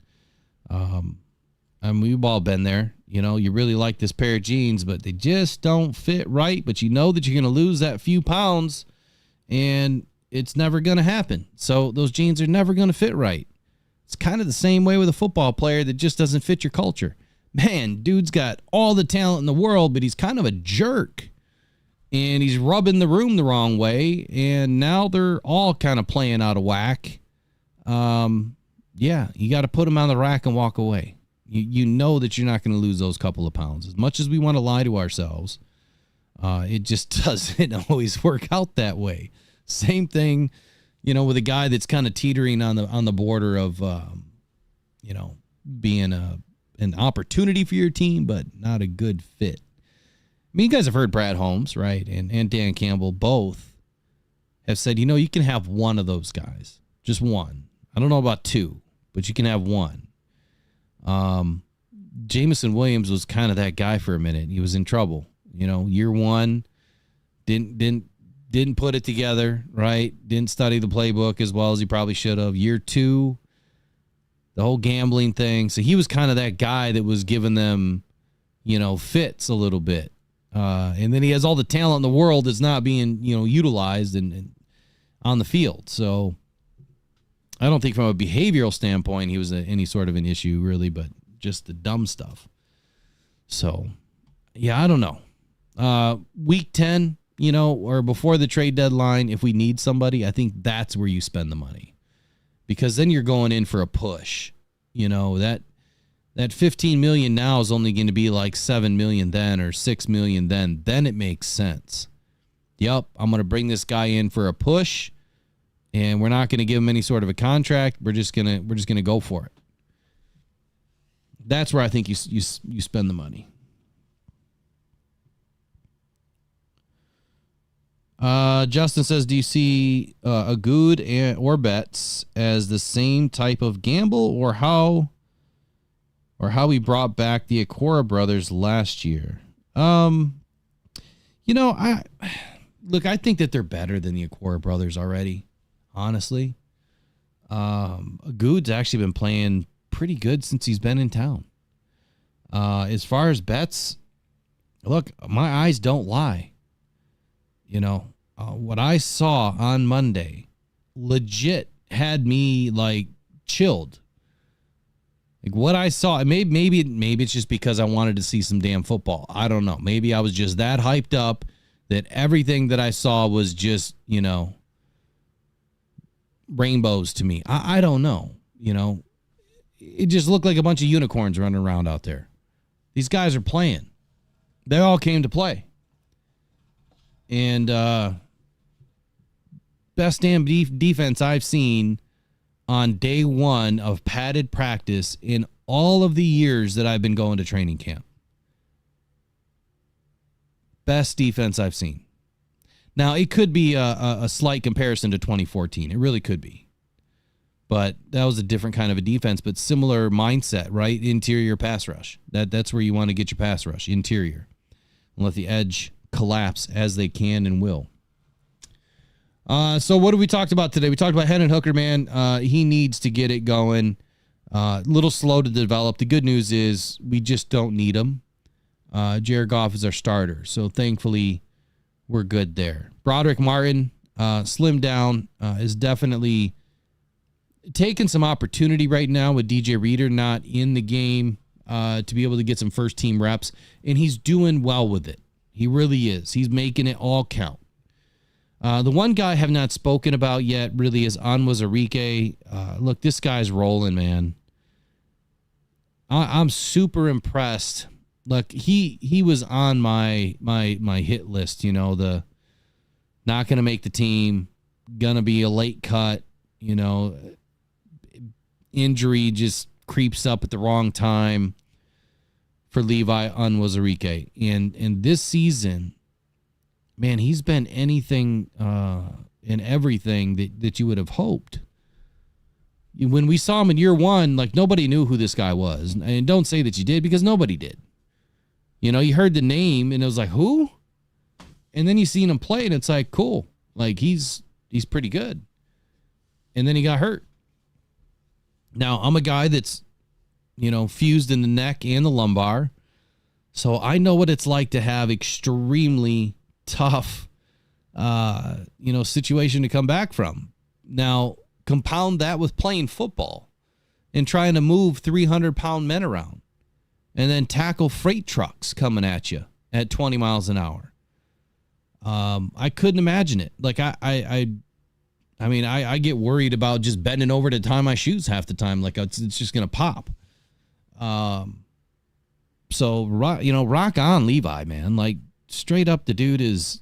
We've all been there. You really like this pair of jeans, but they just don't fit right. But you know that you're going to lose that few pounds, and it's never going to happen. So those jeans are never going to fit right. It's kind of the same way with a football player that just doesn't fit your culture. Man, dude's got all the talent in the world, but he's kind of a jerk. And he's rubbing the room the wrong way, and now they're all kind of playing out of whack. You got to put him on the rack and walk away. You know that you're not going to lose those couple of pounds. As much as we want to lie to ourselves, it just doesn't always work out that way. Same thing, with a guy that's kind of teetering on the border of, being an opportunity for your team, but not a good fit. I mean, you guys have heard Brad Holmes, right? And Dan Campbell both have said, you can have one of those guys. Just one. I don't know about two, but you can have one. Jameson Williams was kind of that guy for a minute. He was in trouble. Year one, didn't put it together, right? Didn't study the playbook as well as he probably should have. Year two, the whole gambling thing. So he was kind of that guy that was giving them, fits a little bit. And then he has all the talent in the world that's not being, utilized and on the field. So I don't think from a behavioral standpoint he was any sort of an issue really, but just the dumb stuff. So, yeah, I don't know. Week 10, or before the trade deadline, if we need somebody, I think that's where you spend the money. Because then you're going in for a push. That 15 million now is only going to be like 7 million then or 6 million then. Then it makes sense. Yep, I'm going to bring this guy in for a push, and we're not going to give him any sort of a contract. We're just going to go for it. That's where I think you spend the money. Justin says, do you see a good or bets as the same type of gamble or how we brought back the Akora brothers last year? I think that they're better than the Akora brothers already, honestly. Agood's actually been playing pretty good since he's been in town. As far as bets, look, my eyes don't lie. What I saw on Monday legit had me chilled. Like what I saw, maybe it's just because I wanted to see some damn football. I don't know. Maybe I was just that hyped up that everything that I saw was just, rainbows to me. I don't know. It just looked like a bunch of unicorns running around out there. These guys are playing. They all came to play. And best damn defense I've seen on day one of padded practice in all of the years that I've been going to training camp. Best defense I've seen. Now, it could be a slight comparison to 2014. It really could be. But that was a different kind of a defense, but similar mindset, right? Interior pass rush. That's where you want to get your pass rush, interior. And let the edge collapse as they can and will. So what have we talked about today? We talked about Hendon Hooker, man. He needs to get it going. A little slow to develop. The good news is we just don't need him. Jared Goff is our starter, so thankfully we're good there. Broderick Martin, slimmed down, is definitely taking some opportunity right now with DJ Reader not in the game to be able to get some first-team reps, and he's doing well with it. He really is. He's making it all count. The one guy I have not spoken about yet really is Onwuzurike. Look, this guy's rolling, man. I'm super impressed look, he was on my hit list, the not going to make the team, going to be a late cut, injury just creeps up at the wrong time for Levi Onwuzurike. And this season, man, he's been anything and everything that you would have hoped. When we saw him in year one, like, nobody knew who this guy was. And don't say that you did, because nobody did. You heard the name and it was like, who? And then you seen him play and it's like, cool. Like, he's pretty good. And then he got hurt. Now, I'm a guy that's, fused in the neck and the lumbar. So I know what it's like to have extremely tough, situation to come back from. Now, compound that with playing football and trying to move 300-pound men around and then tackle freight trucks coming at you at 20 miles an hour. I couldn't imagine it. Like, I get worried about just bending over to tie my shoes half the time. Like, it's just going to pop. So, rock on Levi, man. Like, straight up, the dude is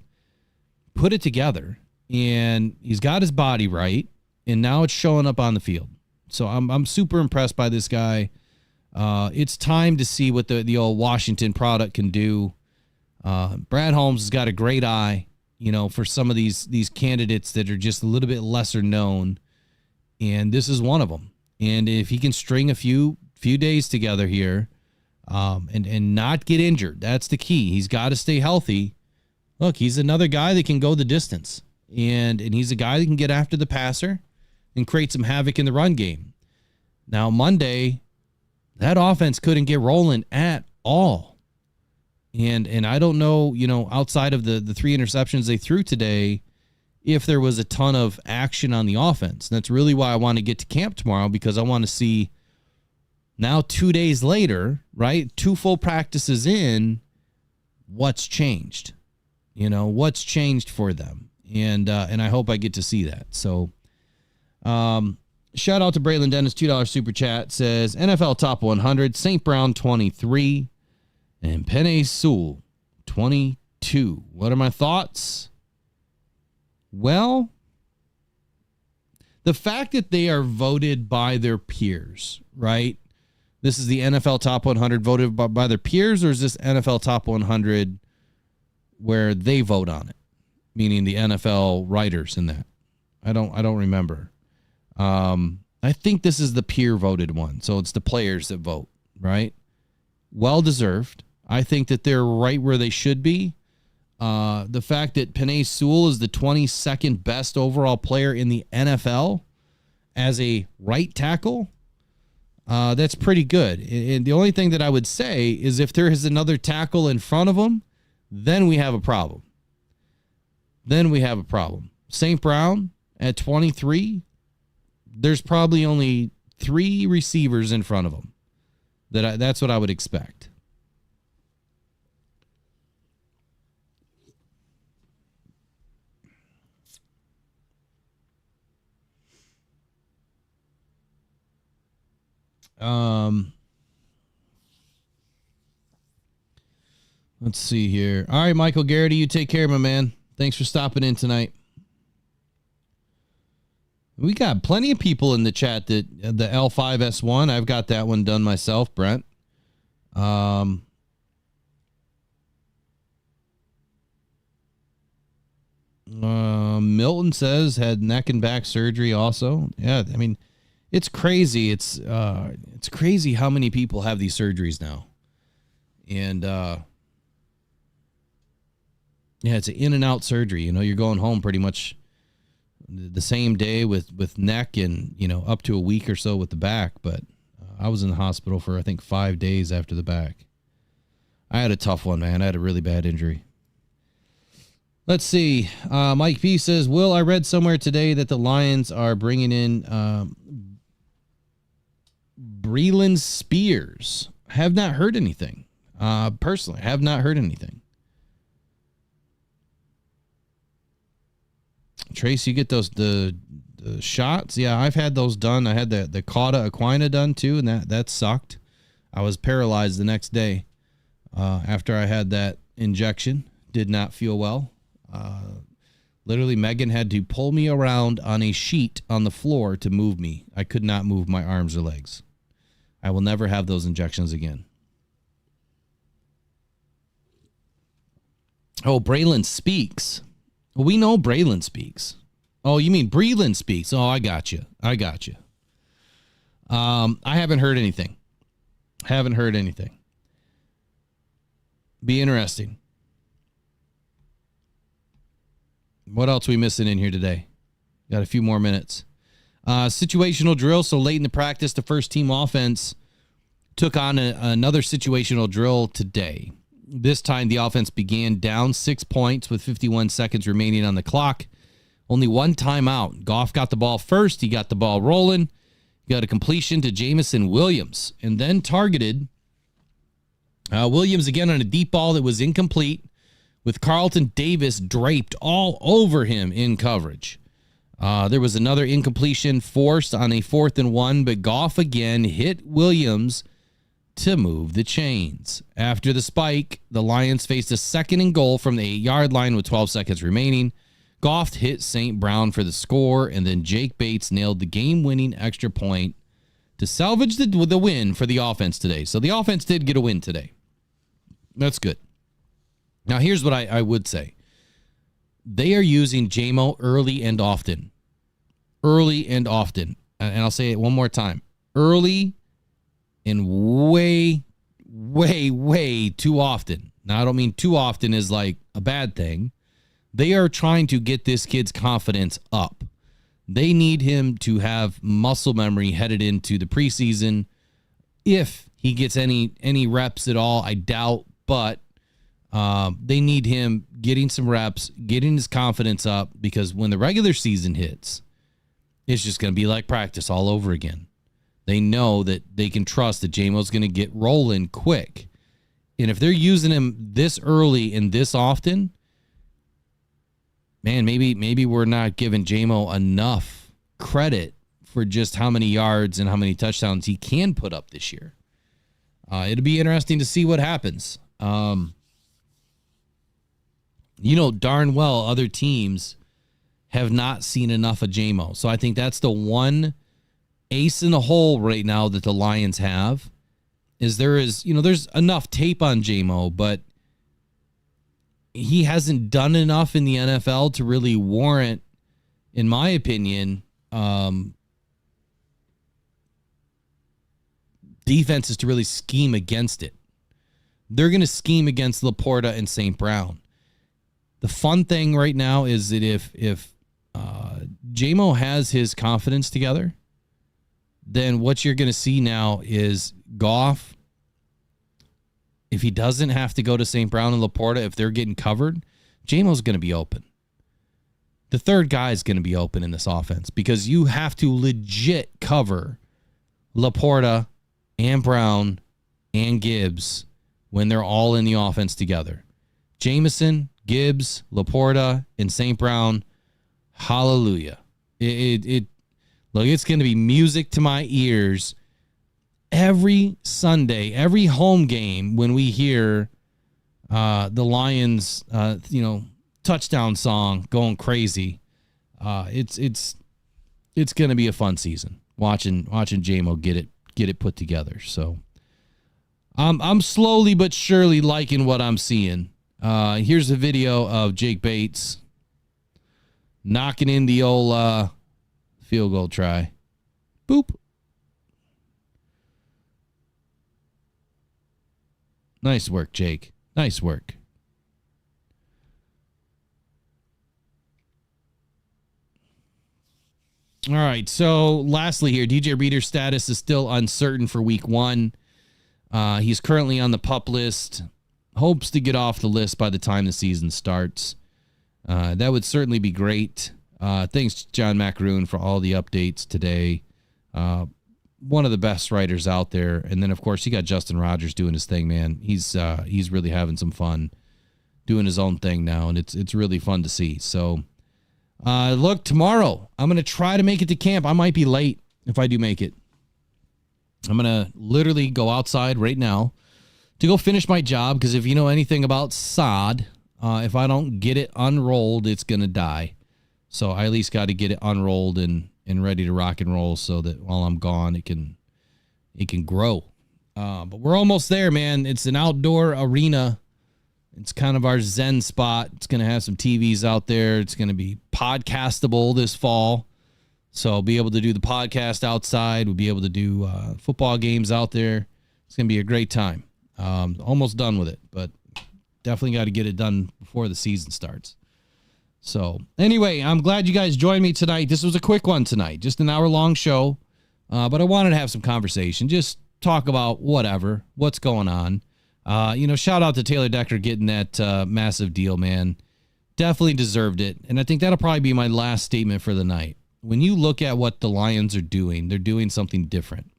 put it together and he's got his body right. And now it's showing up on the field. So I'm super impressed by this guy. It's time to see what the old Washington product can do. Brad Holmes has got a great eye, for some of these candidates that are just a little bit lesser known. And this is one of them. And if he can string a few days together here, and not get injured, that's the key. He's got to stay healthy. Look, he's another guy that can go the distance. And he's a guy that can get after the passer and create some havoc in the run game. Now, Monday, that offense couldn't get rolling at all. And I don't know, outside of the 3 interceptions they threw today, if there was a ton of action on the offense. And that's really why I want to get to camp tomorrow, because I want to see now 2 days later, right, 2 full practices in, what's changed. What's changed for them. And I hope I get to see that. So, shout out to Braylon Dennis, $2 super chat, says NFL top 100, St. Brown 23 and Penei Sewell 22. What are my thoughts? Well, the fact that they are voted by their peers, right? This is the NFL top 100 voted by their peers, or is this NFL top 100 where they vote on it? Meaning the NFL writers in that. I don't remember. I think this is the peer voted one. So it's the players that vote, right? Well deserved. I think that they're right where they should be. The fact that Penei Sewell is the 22nd best overall player in the NFL as a right tackle, that's pretty good. And the only thing that I would say is if there is another tackle in front of him, then we have a problem. St. Brown at 23, there's probably only 3 receivers in front of him. That's what I would expect. Let's see here. All right, Michael Garrity, you take care, my man. Thanks for stopping in tonight. We got plenty of people in the chat that the L5S1. I've got that one done myself, Brent. Milton says had neck and back surgery also. Yeah, I mean, it's crazy. It's crazy how many people have these surgeries now. And yeah, it's an in and out surgery. You're going home pretty much the same day with neck and, up to a week or so with the back. But I was in the hospital for, I think, 5 days after the back. I had a tough one, man. I had a really bad injury. Let's see. Mike P says, Will, I read somewhere today that the Lions are bringing in Breland Spears. Have not heard anything. Personally, have not heard anything. Trace, you get the shots? Yeah, I've had those done. I had the Cauda Equina done too, and that sucked. I was paralyzed the next day. after I had that injection. Did not feel well. Literally, Megan had to pull me around on a sheet on the floor to move me. I could not move my arms or legs. I will never have those injections again. Oh, Braylon speaks. Well, we know Braylon speaks. Oh, you mean Breland speaks? Oh, I got you. I haven't heard anything. Be interesting. What else are we missing in here today? Got a few more minutes. Situational drill. So late in the practice, the first team offense took on another situational drill today. This time, the offense began down 6 points with 51 seconds remaining on the clock. Only one timeout. Goff got the ball first. He got the ball rolling. He got a completion to Jamison Williams and then targeted Williams again on a deep ball that was incomplete with Carlton Davis draped all over him in coverage. There was another incompletion forced on a 4th and 1, but Goff again hit Williams to move the chains. After the spike, the Lions faced a 2nd and goal from the 8-yard line with 12 seconds remaining. Goff hit St. Brown for the score, and then Jake Bates nailed the game-winning extra point to salvage the win for the offense today. So the offense did get a win today. That's good. Now, here's what I would say. They are using JMO early and often. Early and often. And I'll say it one more time. Early and way, way, way too often. Now, I don't mean too often is like a bad thing. They are trying to get this kid's confidence up. They need him to have muscle memory headed into the preseason. If he gets any reps at all, I doubt, but they need him getting some reps, getting his confidence up, because when the regular season hits, it's just going to be like practice all over again. They know that they can trust that JMO's going to get rolling quick. And if they're using him this early and this often, man, maybe we're not giving JMO enough credit for just how many yards and how many touchdowns he can put up this year. It'll be interesting to see what happens. Darn well other teams have not seen enough of JMO. So I think that's the one ace in the hole right now that the Lions have, is there's enough tape on JMO, but he hasn't done enough in the NFL to really warrant, in my opinion, defenses to really scheme against it. They're going to scheme against Laporta and St. Brown. The fun thing right now is that if JMO has his confidence together, then what you're going to see now is Goff, if he doesn't have to go to St. Brown and Laporta, if they're getting covered, JMO's going to be open. The third guy is going to be open in this offense because you have to legit cover Laporta and Brown and Gibbs when they're all in the offense together. Jameson, Gibbs, Laporta, and St. Brown, hallelujah. Look, it's going to be music to my ears every Sunday, every home game when we hear the Lions, touchdown song going crazy. It's going to be a fun season watching JMO get it put together. So I'm slowly but surely liking what I'm seeing. Here's a video of Jake Bates knocking in the old field goal try. Boop. Nice work, Jake. Nice work. All right, so lastly here, DJ Reader's status is still uncertain for week 1. He's currently on the PUP list. Hopes to get off the list by the time the season starts. That would certainly be great. Thanks, John Macaroon, for all the updates today. One of the best writers out there. And then, of course, you got Justin Rogers doing his thing, man. He's really having some fun doing his own thing now, and it's really fun to see. So, look, tomorrow, I'm going to try to make it to camp. I might be late if I do make it. I'm going to literally go outside right now, to go finish my job, because if you know anything about sod, if I don't get it unrolled, it's going to die. So I at least got to get it unrolled and ready to rock and roll so that while I'm gone, it can grow. But we're almost there, man. It's an outdoor arena. It's kind of our zen spot. It's going to have some TVs out there. It's going to be podcastable this fall. So I'll be able to do the podcast outside. We'll be able to do football games out there. It's going to be a great time. Almost done with it, but definitely got to get it done before the season starts. So anyway, I'm glad you guys joined me tonight. This was a quick one tonight, just an hour-long show. But I wanted to have some conversation, just talk about what's going on. Shout out to Taylor Decker getting that massive deal, man. Definitely deserved it. And I think that'll probably be my last statement for the night. When you look at what the Lions are doing, they're doing something different.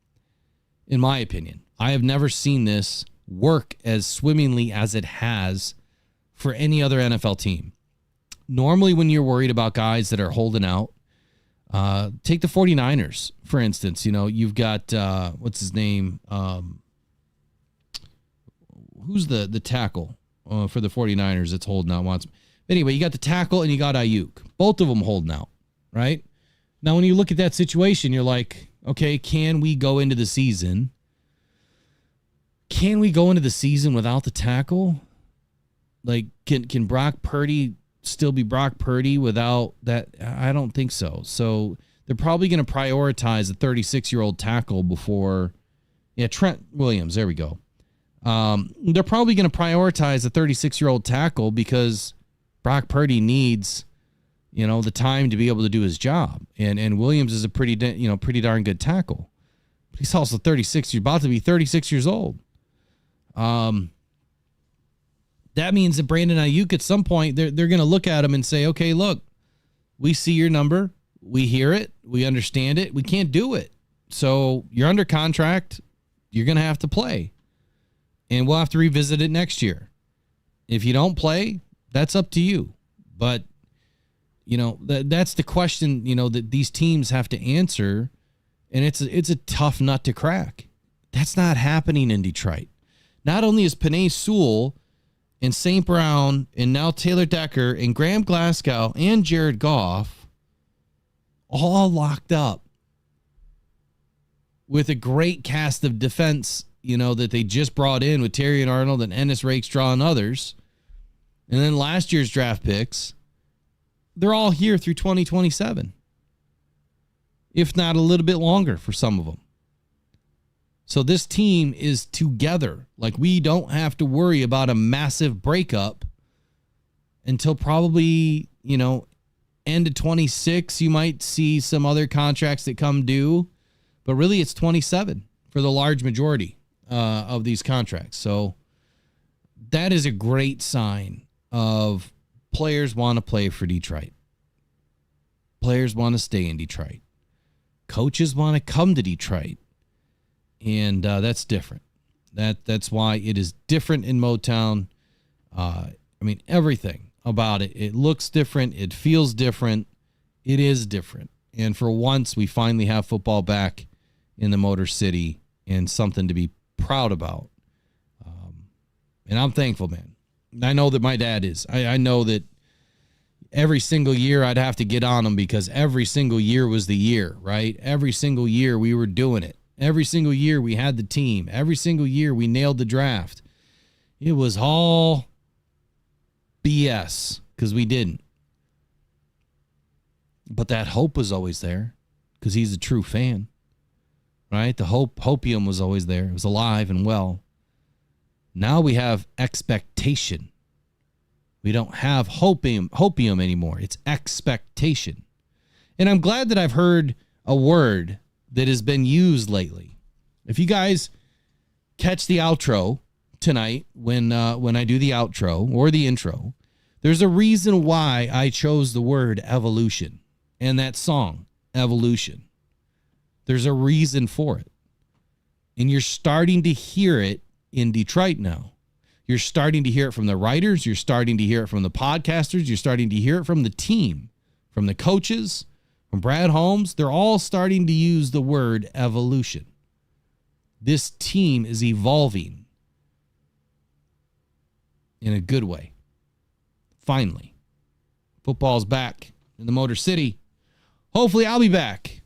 In my opinion, I have never seen this work as swimmingly as it has for any other NFL team. Normally, when you're worried about guys that are holding out, take the 49ers, for instance. You've got, what's his name? Who's the tackle for the 49ers that's holding out? Anyway, you got the tackle and you got Ayuk. Both of them holding out, right? Now, when you look at that situation, you're like, okay, can we go into the season? Can we go into the season without the tackle? Like, can Brock Purdy still be Brock Purdy without that? I don't think so. So they're probably going to prioritize a 36-year-old tackle before, Trent Williams. There we go. They're probably going to prioritize a 36-year-old tackle because Brock Purdy needs, the time to be able to do his job. And Williams is a pretty darn good tackle. But he's also 36. You're about to be 36 years old. That means that Brandon Ayuk at some point, they're going to look at him and say, okay, look, we see your number. We hear it. We understand it. We can't do it. So you're under contract. You're going to have to play. And we'll have to revisit it next year. If you don't play, that's up to you. But, that's the question, that these teams have to answer. And it's a tough nut to crack. That's not happening in Detroit. Not only is Penei Sewell and St. Brown and now Taylor Decker and Graham Glasgow and Jared Goff all locked up with a great cast of defense, that they just brought in with Terry and Arnold and Ennis Rakestraw and others. And then last year's draft picks, they're all here through 2027, if not a little bit longer for some of them. So this team is together. Like, we don't have to worry about a massive breakup until probably, end of 26. You might see some other contracts that come due, but really it's 27 for the large majority of these contracts. So that is a great sign of players want to play for Detroit. Players want to stay in Detroit. Coaches want to come to Detroit. And that's different. That's why it is different in Motown. Everything about it. It looks different. It feels different. It is different. And for once, we finally have football back in the Motor City and something to be proud about. And I'm thankful, man. I know that my dad is. I know that every single year I'd have to get on him because every single year was the year, right? Every single year we were doing it. Every single year we had the team. Every single year we nailed the draft. It was all BS because we didn't. But that hope was always there because he's a true fan, right? The hopium was always there. It was alive and well. Now we have expectation. We don't have hopium anymore. It's expectation. And I'm glad that I've heard a word that has been used lately. If you guys catch the outro tonight when I do the outro or the intro, there's a reason why I chose the word evolution and that song, Evolution. There's a reason for it. And you're starting to hear it in Detroit now. You're starting to hear it from the writers. You're starting to hear it from the podcasters. You're starting to hear it from the team, from the coaches, from Brad Holmes. They're all starting to use the word evolution. This team is evolving. in a good way. Finally. Football's back in the Motor City. Hopefully I'll be back.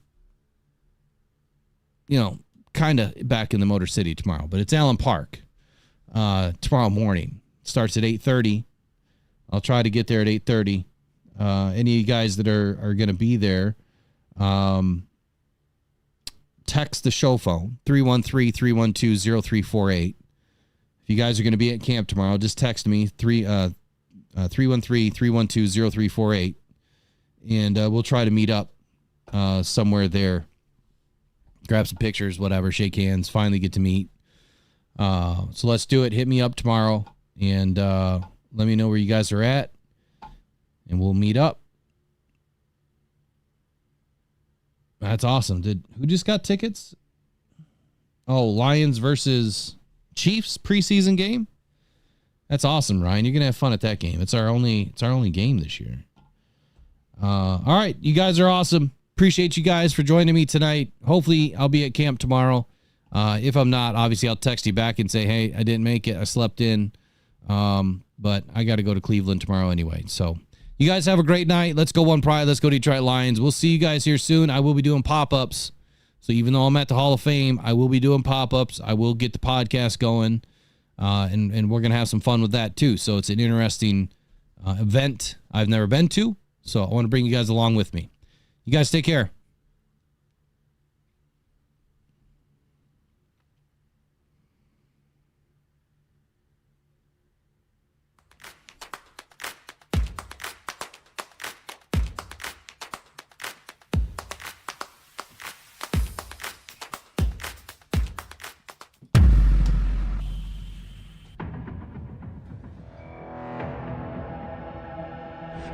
Kind of back in the Motor City tomorrow, but it's Allen Park tomorrow morning. Starts at 8:30. I'll try to get there at 8:30. Any of you guys that are going to be there, text the show phone, 313-312-0348. If you guys are going to be at camp tomorrow, just text me, 313-312-0348, and we'll try to meet up somewhere there. Grab some pictures, whatever, shake hands, finally get to meet. So let's do it. Hit me up tomorrow, and let me know where you guys are at, and we'll meet up. That's awesome. Who just got tickets? Oh, Lions versus Chiefs preseason game. That's awesome, Ryan. You're gonna have fun at that game. It's our only game this year. All right, you guys are awesome. Appreciate you guys for joining me tonight. Hopefully, I'll be at camp tomorrow. If I'm not, obviously, I'll text you back and say, hey, I didn't make it. I slept in. But I got to go to Cleveland tomorrow anyway. So you guys have a great night. Let's go One Pride. Let's go Detroit Lions. We'll see you guys here soon. I will be doing pop-ups. So even though I'm at the Hall of Fame, I will be doing pop-ups. I will get the podcast going. And we're going to have some fun with that too. So it's an interesting event I've never been to. So I want to bring you guys along with me. You guys take care.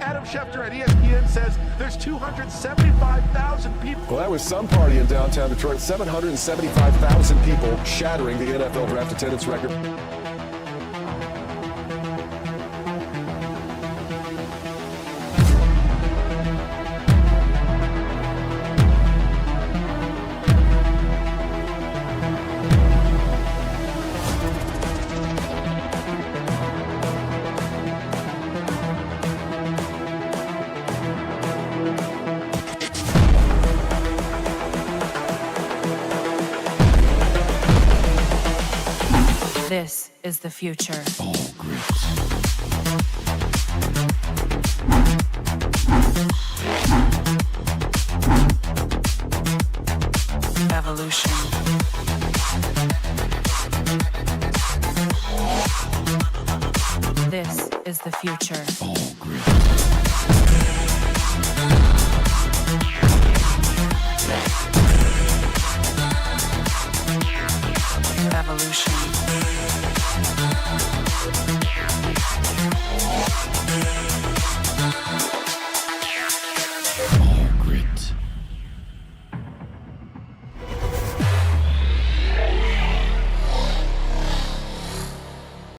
Adam Schefter at ESPN says there's 275,000 people. Well, that was some party in downtown Detroit. 775,000 people shattering the NFL draft attendance record. This is the future. Evolution. This is the future.